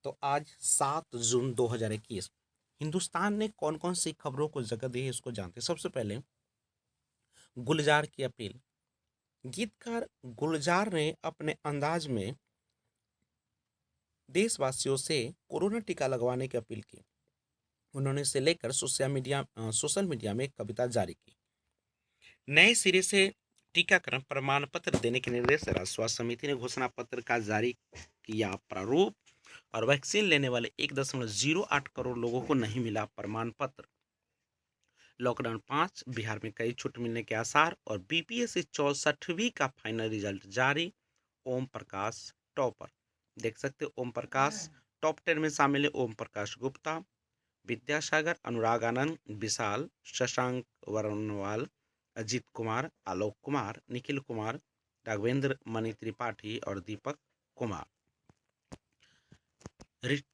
तो आज 7 जून 2021 हिंदुस्तान ने कौन कौन सी खबरों को जगह दी है इसको जानते हैं। सबसे पहले गुलजार की अपील। गीतकार गुलजार ने अपने अंदाज में देशवासियों से कोरोना टीका लगवाने की अपील की। उन्होंने इसे लेकर सोशल मीडिया में एक कविता जारी की। नए सिरे से टीकाकरण प्रमाण पत्र देने के निर्देश राज्य स्वास्थ्य समिति ने घोषणा पत्र का जारी किया प्रारूप। और वैक्सीन लेने वाले 1.08 करोड़ लोगों को नहीं मिला प्रमाण पत्र। लॉकडाउन 5, बिहार में कई छूट मिलने के आसार। और बीपीएससी 64वीं का फाइनल रिजल्ट जारी। ओम प्रकाश टॉपर। देख सकते हो ओम प्रकाश टॉप 10 में शामिल है। ओम प्रकाश गुप्ता, विद्यासागर, अनुराग आनंद, विशाल, शशांक वर्णवाल, अजीत कुमार, आलोक कुमार, निखिल कुमार, राघवेंद्र मणि त्रिपाठी और दीपक कुमार।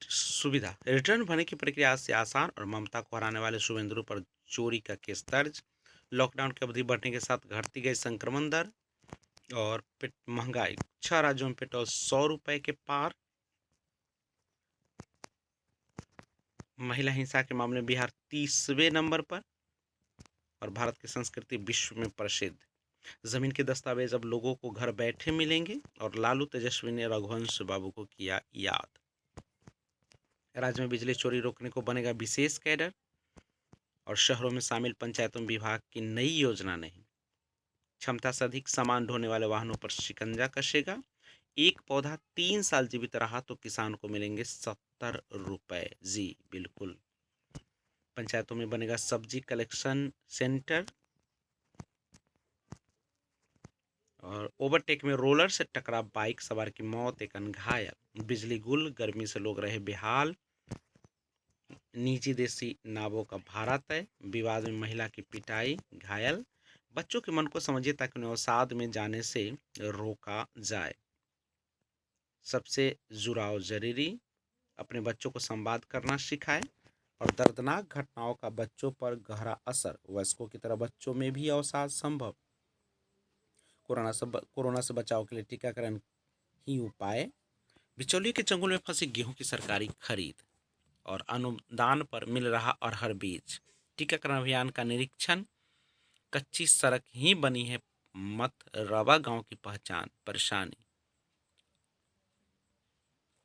सुविधा रिटर्न भरने की प्रक्रिया आज से आसान। और ममता को हराने वाले शुभेंदु पर चोरी का केस दर्ज। लॉकडाउन की अवधि बढ़ने के साथ घटती गई संक्रमण दर। और महंगाई 6 राज्यों में पेट्रोल 100 रुपए के पार। महिला हिंसा के मामले में बिहार 30वें नंबर पर। और भारत की संस्कृति विश्व में प्रसिद्ध। जमीन के दस्तावेज अब लोगों को घर बैठे मिलेंगे। और लालू तेजस्वी ने रघुवंश बाबू को किया याद। राज्य में बिजली चोरी रोकने को बनेगा विशेष कैडर। और शहरों में शामिल पंचायतों में विभाग की नई योजना नहीं। क्षमता से अधिक सामान ढोने वाले वाहनों पर शिकंजा कसेगा। एक पौधा 3 साल जीवित रहा तो किसान को मिलेंगे 70 रुपए। जी बिल्कुल। पंचायतों में बनेगा सब्जी कलेक्शन सेंटर। और ओवरटेक में रोलर से टकरा बाइक सवार की मौत, एक अन्य घायल। बिजली गुल, गर्मी से लोग रहे बेहाल। निजी देसी नावों का भाड़ा तय। विवाद में महिला की पिटाई, घायल। बच्चों के मन को समझिए ताकि उन्हें अवसाद में जाने से रोका जाए। सबसे जुड़ाव जरूरी, अपने बच्चों को संवाद करना सिखाएं। और दर्दनाक घटनाओं का बच्चों पर गहरा असर, वयस्कों की तरह बच्चों में भी अवसाद संभव। कोरोना से बचाव के लिए टीकाकरण ही उपाय। बिचौलियों के चंगुल में फंसी गेहूं की सरकारी खरीद। और अनुदान पर मिल रहा अरहर बीज। टीकाकरण अभियान का निरीक्षण। कच्ची सड़क ही बनी है मत रवा गांव की पहचान, परेशानी।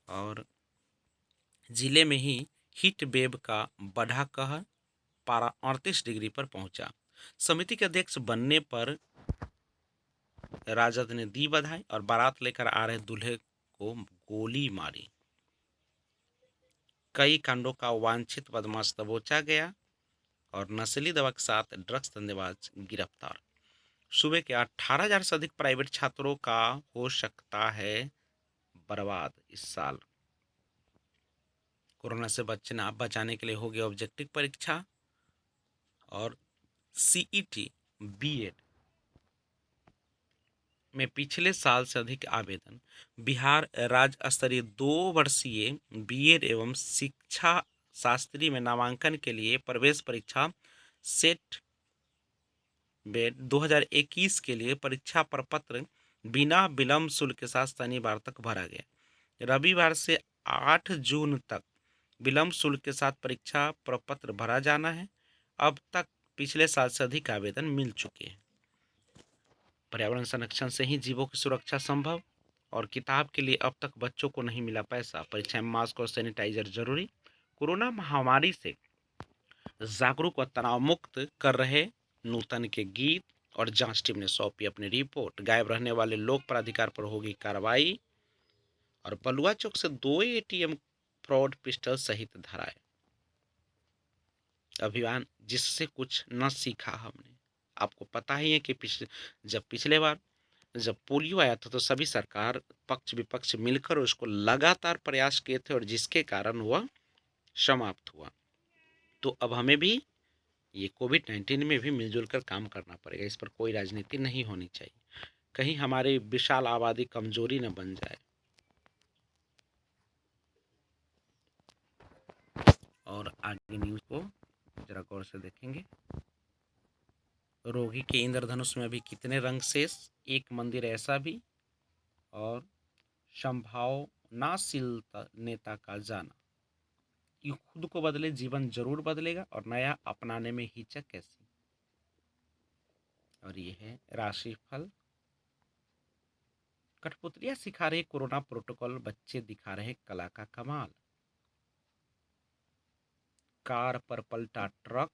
और जिले में ही हीट वेव का बढ़ा कहर, पारा 38 डिग्री पर पहुंचा। समिति के अध्यक्ष बनने पर राजद ने दी बधाई। और बारात लेकर आ रहे दूल्हे को गोली मारी। कई कांडों का वांछित बदमाश दबोचा गया। और नस्ली दवा के साथ ड्रग्स धंधेबाज गिरफ्तार। सूबे के 18,000 से अधिक प्राइवेट छात्रों का हो सकता है बर्बाद इस साल। कोरोना से बचाने के लिए होगी ऑब्जेक्टिव परीक्षा। और सीईटी बीएड में पिछले साल से अधिक आवेदन। बिहार राज्य स्तरीय 2 वर्षीय बीएड एवं शिक्षा शास्त्री में नामांकन के लिए प्रवेश परीक्षा सेट बेड 2021 के लिए परीक्षा प्रपत्र बिना विलंब शुल्क के साथ शनिवार तक भरा गया। रविवार से 8 जून तक विलंब शुल्क के साथ परीक्षा प्रपत्र भरा जाना है। अब तक पिछले साल से अधिक आवेदन मिल चुके हैं। पर्यावरण संरक्षण से ही जीवों की सुरक्षा संभव। और किताब के लिए अब तक बच्चों को नहीं मिला पैसा। परीक्षा में मास्क और सैनिटाइजर जरूरी। कोरोना महामारी से जागरूक व तनाव मुक्त कर रहे नूतन के गीत। और जांच टीम ने सौंपी अपनी रिपोर्ट। गायब रहने वाले लोक प्राधिकार पर होगी कार्रवाई। और बलुआ चौक से 2 एटीएम फ्रॉड पिस्टल सहित धराए। अभियान जिससे कुछ न सीखा हमने। आपको पता ही है कि पिछले बार जब पोलियो आया था तो सभी सरकार पक्ष विपक्ष मिलकर उसको लगातार प्रयास किए थे। और जिसके कारण वह समाप्त हुआ। तो अब हमें भी ये कोविड-19 में भी मिलजुल कर काम करना पड़ेगा। इस पर कोई राजनीति नहीं होनी चाहिए। कहीं हमारी विशाल आबादी कमजोरी न बन जाए। और आगे न्यूज को जरा गौर से देखेंगे। रोगी के इंद्रधनुष में अभी कितने रंग शेष, एक मंदिर ऐसा भी। और संभाव नाशील नेता का जाना। ये खुद को बदले, जीवन जरूर बदलेगा, और नया अपनाने में हिचक कैसी। और ये है राशिफल। कठपुतलियां सिखा रहे कोरोना प्रोटोकॉल, बच्चे दिखा रहे कला का कमाल। कार पर पलटा ट्रक,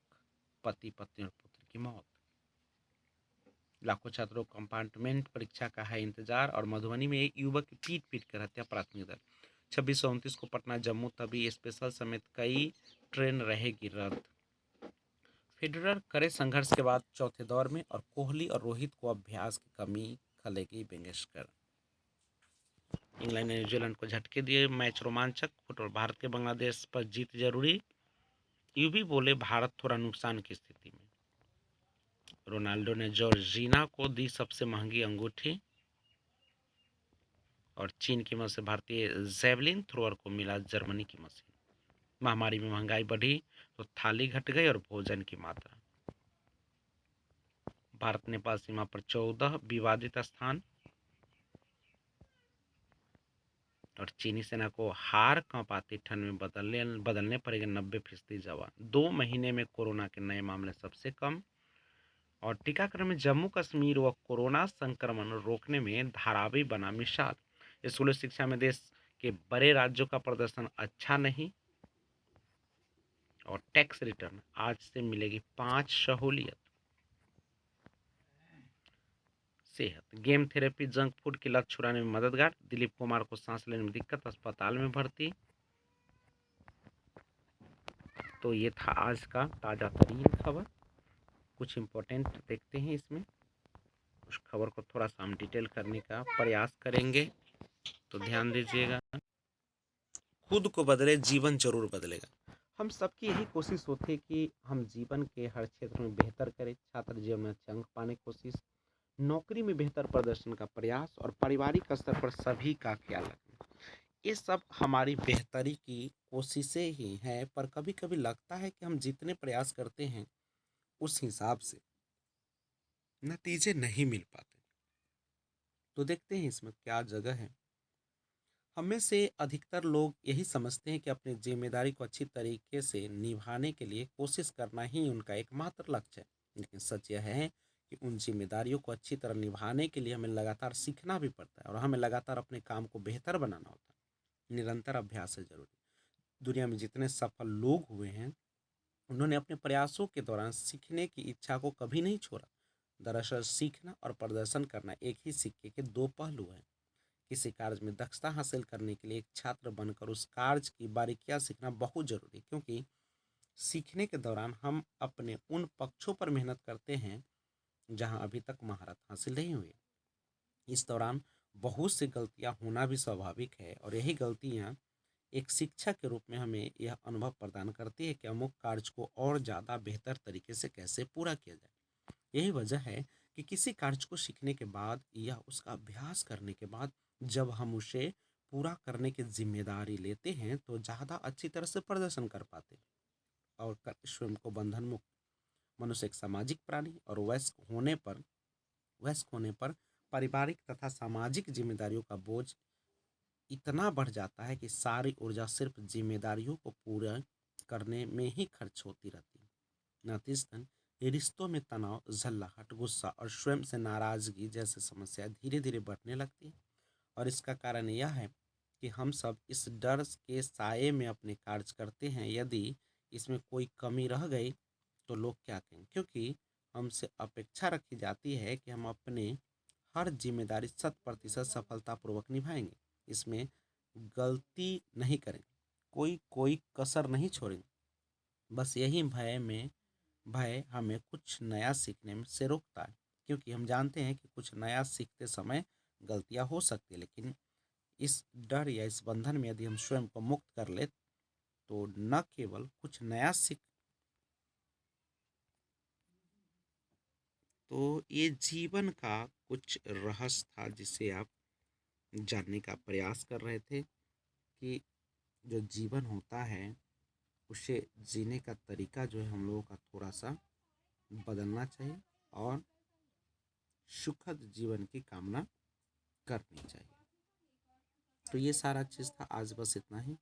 पति पत्नी और पुत्र की मौत। लाखों छात्रों को कंपार्टमेंट परीक्षा का है इंतजार, और मधुबनी में एक युवक की पीट पीट कर हत्या, प्राथमिक दर्ज। 26 से 29 को पटना जम्मू तवी स्पेशल समेत कई ट्रेन रहेगी रद्द। फेडरर करे संघर्ष के बाद चौथे दौर में, और कोहली और रोहित को अभ्यास की कमी खलेगी, बेंगेशकर। इंग्लैंड ने न्यूजीलैंड को झटके दिए, मैच रोमांचक। फुटबॉल, भारत के बांग्लादेश पर जीत जरूरी। यूवी बोले भारत थोड़ा नुकसान की स्थिति में। रोनाल्डो ने जॉर्जिना को दी सबसे महंगी अंगूठी, और चीन की मदद से भारतीय जेवलिन थ्रोअर को मिला जर्मनी की मशीन। महामारी में महंगाई बढ़ी तो थाली घट गई और भोजन की मात्रा। भारत नेपाल सीमा पर 14 विवादित स्थान, और चीनी सेना को हार कांप आती ठंड में बदलने पड़ेंगे 90% जवान। 2 महीने में कोरोना के नए मामले सबसे कम। और टीकाकरण में जम्मू कश्मीर व कोरोना संक्रमण रोकने में धारावी बना मिसाल। स्कूली शिक्षा में देश के बड़े राज्यों का प्रदर्शन अच्छा नहीं। और टैक्स रिटर्न आज से मिलेगी 5 सहूलियत। सेहत, गेम थेरेपी जंक फूड की लत छुड़ाने में मददगार। दिलीप कुमार को सांस लेने में दिक्कत, अस्पताल में भर्ती। तो ये था आज का ताज़ा तरीन खबर। कुछ इम्पोर्टेंट देखते हैं इसमें। उस खबर को थोड़ा सा हम डिटेल करने का प्रयास करेंगे, तो ध्यान दीजिएगा। खुद को बदले, जीवन जरूर बदलेगा। हम सबकी यही कोशिश होती है कि हम जीवन के हर क्षेत्र में बेहतर करें। छात्र जीवन में अच्छे अंक पाने की कोशिश, नौकरी में बेहतर प्रदर्शन का प्रयास, और पारिवारिक स्तर पर सभी का ख्याल रखना। ये सब हमारी बेहतरी की कोशिशें ही हैं, पर कभी कभी लगता है कि हम जितने प्रयास करते हैं उस हिसाब से नतीजे नहीं मिल पाते। तो देखते हैं इसमें क्या जगह है। हम में से अधिकतर लोग यही समझते हैं कि अपनी जिम्मेदारी को अच्छी तरीके से निभाने के लिए कोशिश करना ही उनका एकमात्र लक्ष्य है। लेकिन सच यह है कि उन जिम्मेदारियों को अच्छी तरह निभाने के लिए हमें लगातार सीखना भी पड़ता है, और हमें लगातार अपने काम को बेहतर बनाना होता है। निरंतर अभ्यास है जरूरी। दुनिया में जितने सफल लोग हुए हैं, उन्होंने अपने प्रयासों के दौरान सीखने की इच्छा को कभी नहीं छोड़ा। दरअसल सीखना और प्रदर्शन करना एक ही सिक्के के दो पहलू हैं। किसी कार्य में दक्षता हासिल करने के लिए एक छात्र बनकर उस कार्य की बारीकियां सीखना बहुत जरूरी है, क्योंकि सीखने के दौरान हम अपने उन पक्षों पर मेहनत करते हैं जहां अभी तक महारत हासिल नहीं हुई। इस दौरान बहुत सी गलतियां होना भी स्वाभाविक है, और यही गलतियां एक शिक्षक के रूप में हमें यह अनुभव प्रदान करती है कि अमुक कार्य को और ज़्यादा बेहतर तरीके से कैसे पूरा किया जाए। यही वजह है कि किसी कार्य को सीखने के बाद या उसका अभ्यास करने के बाद जब हम उसे पूरा करने की जिम्मेदारी लेते हैं तो ज़्यादा अच्छी तरह से प्रदर्शन कर पाते हैं, और स्वयं को बंधन मुक्त। मनुष्य एक सामाजिक प्राणी, और वयस्क होने पर पारिवारिक तथा सामाजिक जिम्मेदारियों का बोझ इतना बढ़ जाता है कि सारी ऊर्जा सिर्फ जिम्मेदारियों को पूरा करने में ही खर्च होती रहती है। नतीजतन रिश्तों में तनाव, झल्लाहट, गुस्सा और स्वयं से नाराजगी जैसी समस्या धीरे धीरे बढ़ने लगती है। और इसका कारण यह है कि हम सब इस डर के साए में अपने कार्य करते हैं। यदि इसमें कोई कमी रह गई तो लोग क्या कहेंगे, क्योंकि हमसे अपेक्षा रखी जाती है कि हम अपने हर जिम्मेदारी 100% सफलतापूर्वक निभाएंगे। इसमें गलती नहीं करेंगे, कोई कोई कसर नहीं छोड़ेंगे। बस यही भय हमें कुछ नया सीखने में से रोकता है, क्योंकि हम जानते हैं कि कुछ नया सीखते समय गलतियां हो सकती है। लेकिन इस डर या इस बंधन में यदि हम स्वयं को मुक्त कर ले तो न केवल कुछ नया सीख, तो ये जीवन का कुछ रहस्य था जिसे आप जानने का प्रयास कर रहे थे, कि जो जीवन होता है उसे जीने का तरीका जो है हम लोगों का थोड़ा सा बदलना चाहिए, और सुखद जीवन की कामना करनी चाहिए। तो ये सारा चीज़ था, आज बस इतना ही।